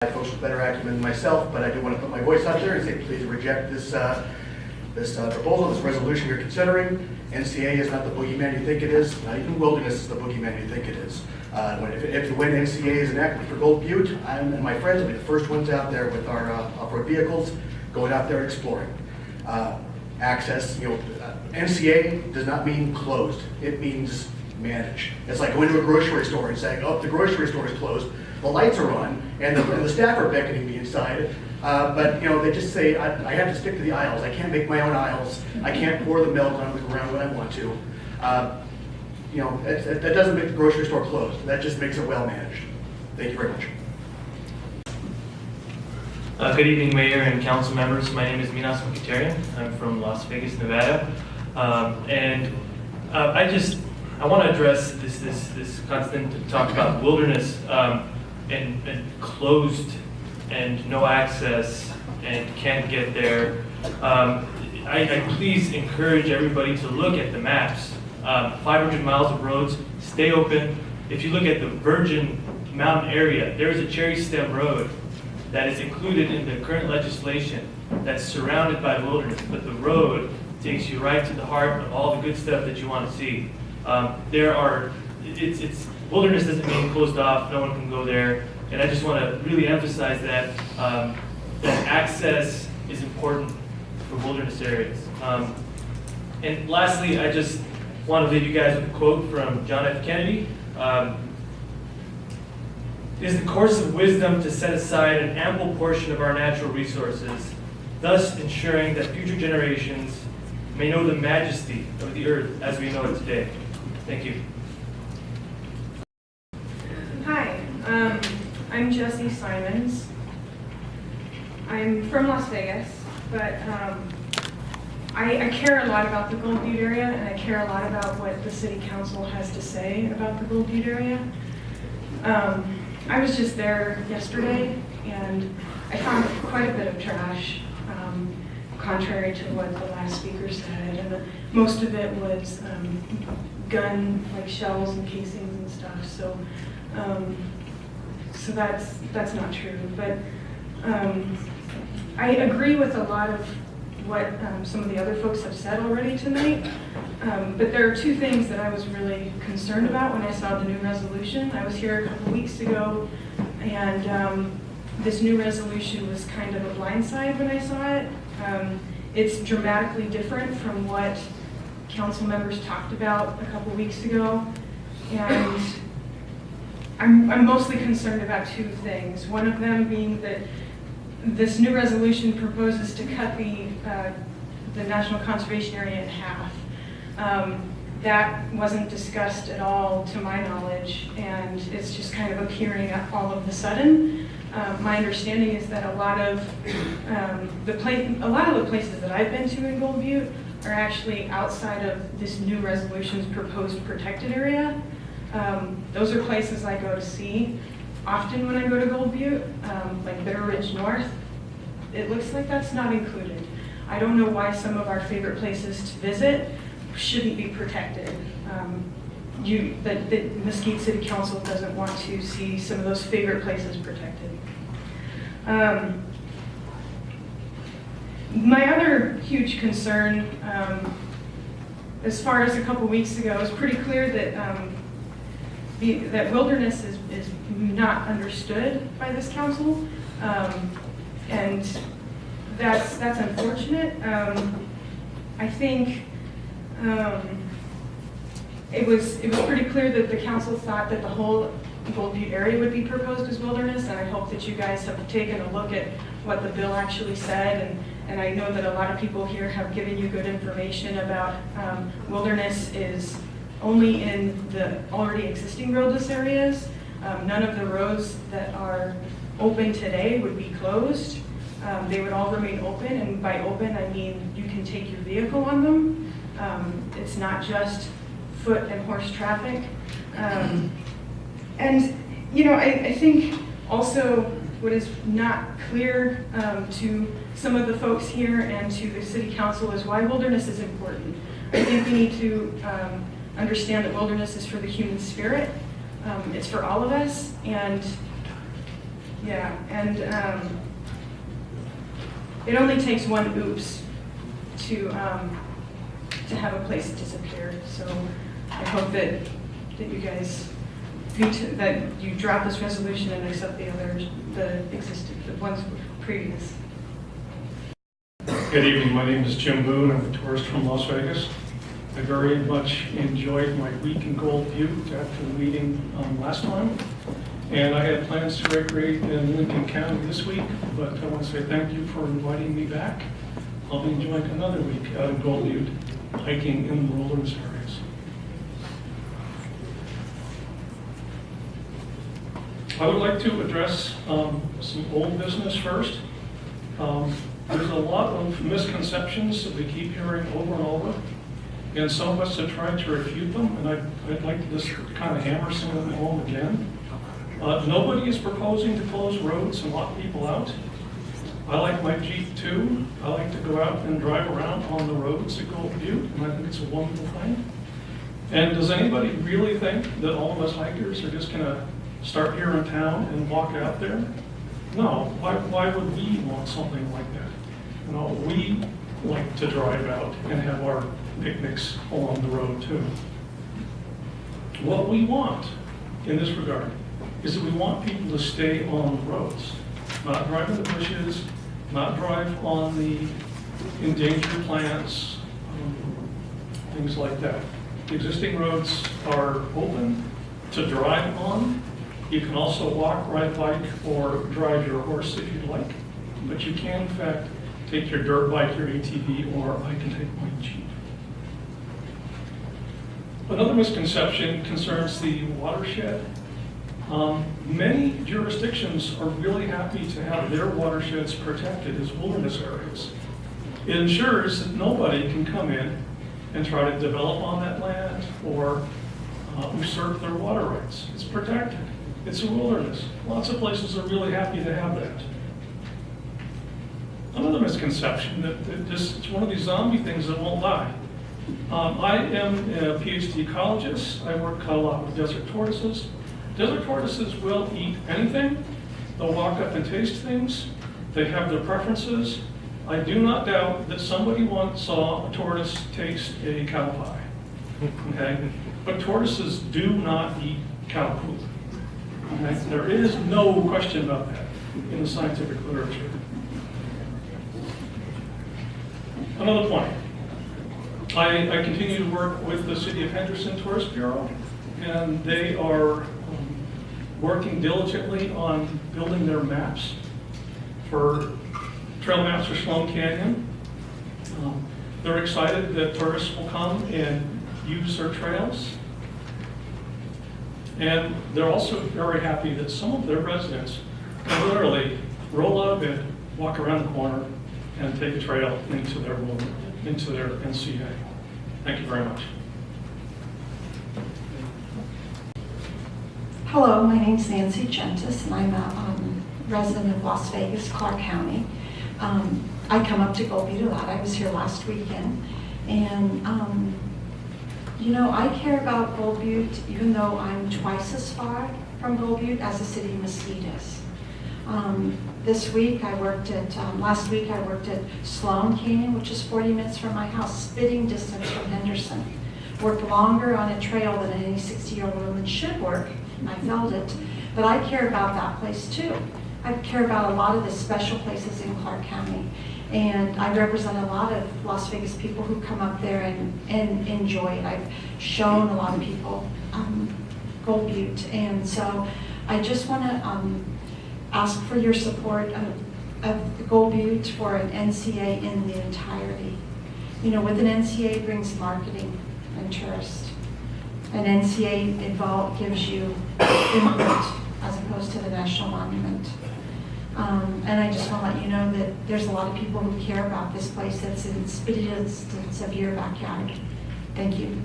Folks with better acumen than myself, but I do want to put my voice out there and say please reject this proposal, this resolution you're considering. NCA is not the boogeyman you think it is. Not even Wilderness is the boogeyman you think it is. When NCA is enacted for Gold Butte, I and my friends will be the first ones out there with our off-road vehicles, going out there exploring. Access, NCA does not mean closed. It means manage. It's like going to a grocery store and saying, oh, the grocery store is closed. The lights are on, and the staff are beckoning me inside. But they just say I have to stick to the aisles. I can't make my own aisles. I can't pour the milk on the ground when I want to. That doesn't make the grocery store closed. That just makes it well managed. Thank you very much. Good evening, Mayor and Council members. My name is Minas Mkhitaryan. I'm from Las Vegas, Nevada, I want to address this constant talk about wilderness and closed and no access and can't get there. I please encourage everybody to look at the maps. 500 miles of roads stay open. If you look at the Virgin Mountain area, there is a cherry stem road that is included in the current legislation that's surrounded by wilderness, but the road takes you right to the heart of all the good stuff that you want to see. Wilderness doesn't mean closed off, no one can go there, and I just want to really emphasize that that access is important for wilderness areas. And lastly, I just want to leave you guys with a quote from John F. Kennedy. It is the course of wisdom to set aside an ample portion of our natural resources, thus ensuring that future generations may know the majesty of the earth as we know it today. Thank you. Hi, I'm Jessie Simons. I'm from Las Vegas, but I care a lot about the Gold Butte area, and I care a lot about what the City Council has to say about the Gold Butte area. I was just there yesterday, and I found quite a bit of trash, contrary to what the last speaker said, and most of it was gun, like shells and casings and stuff. So that's not true. But I agree with a lot of what some of the other folks have said already tonight. But there are two things that I was really concerned about when I saw the new resolution. I was here a couple weeks ago, and this new resolution was kind of a blindside when I saw it. It's dramatically different from what council members talked about a couple weeks ago, and I'm mostly concerned about two things. One of them being that this new resolution proposes to cut the National Conservation Area in half. That wasn't discussed at all to my knowledge, and it's just kind of appearing all of a sudden. My understanding is that a lot of the places that I've been to in Gold Butte are actually outside of this new resolution's proposed protected area. Those are places I go to see often when I go to Gold Butte, like Bitter Ridge North. It looks like that's not included. I don't know why some of our favorite places to visit shouldn't be protected. The Mesquite City Council doesn't want to see some of those favorite places protected. My other huge concern, as far as a couple weeks ago, it was pretty clear that that wilderness is not understood by this council, and that's unfortunate. I think it was pretty clear that the council thought that the whole Gold Butte area would be proposed as wilderness, and I hope that you guys have taken a look at what the bill actually said, and I know that a lot of people here have given you good information about wilderness is only in the already existing roadless areas. None of the roads that are open today would be closed. They would all remain open, and by open I mean you can take your vehicle on them. It's not just foot and horse traffic. I think also what is not clear to some of the folks here and to the City Council is why wilderness is important. I think we need to understand that wilderness is for the human spirit. It's for all of us, and Yeah, and it only takes one oops to have a place disappear. So I hope that you guys that you drop this resolution and accept the others, the ones previous. Good evening, my name is Jim Boone, I'm a tourist from Las Vegas. I very much enjoyed my week in Gold Butte after the meeting last time. And I had plans to recreate in Lincoln County this week, but I want to say thank you for inviting me back. I'll be enjoying another week out in Gold Butte, hiking in the wilderness areas. I would like to address some old business first. There's a lot of misconceptions that we keep hearing over and over, and some of us have tried to refute them, and I'd like to just kind of hammer some of them home again. Nobody is proposing to close roads and lock people out. I like my Jeep too. I like to go out and drive around on the roads at Gold Butte, and I think it's a wonderful thing. And does anybody really think that all of us hikers are just going to start here in town and walk out there? No. Why would we want something like that? You know, we like to drive out and have our picnics along the road too. What we want in this regard is that we want people to stay on the roads, not drive in the bushes, not drive on the endangered plants, things like that. The existing roads are open to drive on. You can also walk, ride bike, or drive your horse if you'd like, but you can in fact take your dirt bike, your ATV, or I can take my Jeep. Another misconception concerns the watershed. Many jurisdictions are really happy to have their watersheds protected as wilderness areas. It ensures that nobody can come in and try to develop on that land or usurp their water rights. It's protected. It's a wilderness. Lots of places are really happy to have that. Another misconception that just it's one of these zombie things that won't die. I am a PhD ecologist. I work a lot with desert tortoises. Desert tortoises will eat anything. They'll walk up and taste things. They have their preferences. I do not doubt that somebody once saw a tortoise taste a cow pie. Okay? But tortoises do not eat cow poop. Okay? There is no question about that in the scientific literature. Another point. I continue to work with the City of Henderson Tourist Bureau, and they are working diligently on building their maps for trail maps for Sloan Canyon. They're excited that tourists will come and use their trails. And they're also very happy that some of their residents can literally roll out of bed, walk around the corner, and take a trail into their NCA. Thank you very much. Hello, my name's Nancy Gentis, and I'm a resident of Las Vegas, Clark County. I come up to Gold Butte a lot. I was here last weekend, and you know, I care about Gold Butte even though I'm twice as far from Gold Butte as the city of Mesquite is. This week I worked at, last week I worked at Sloan Canyon, which is 40 minutes from my house, spitting distance from Henderson. Worked longer on a trail than any 60-year-old woman should work, and I felt it. But I care about that place too. I care about a lot of the special places in Clark County. And I represent a lot of Las Vegas people who come up there and enjoy it. I've shown a lot of people Gold Butte. And so I just want to ask for your support of Gold Butte for an NCA in the entirety. You know, with an NCA brings marketing and tourists. An NCA gives you input as opposed to the National Monument. And I just want to let you know that there's a lot of people who care about this place that's in spitting distance of your backyard. Thank you.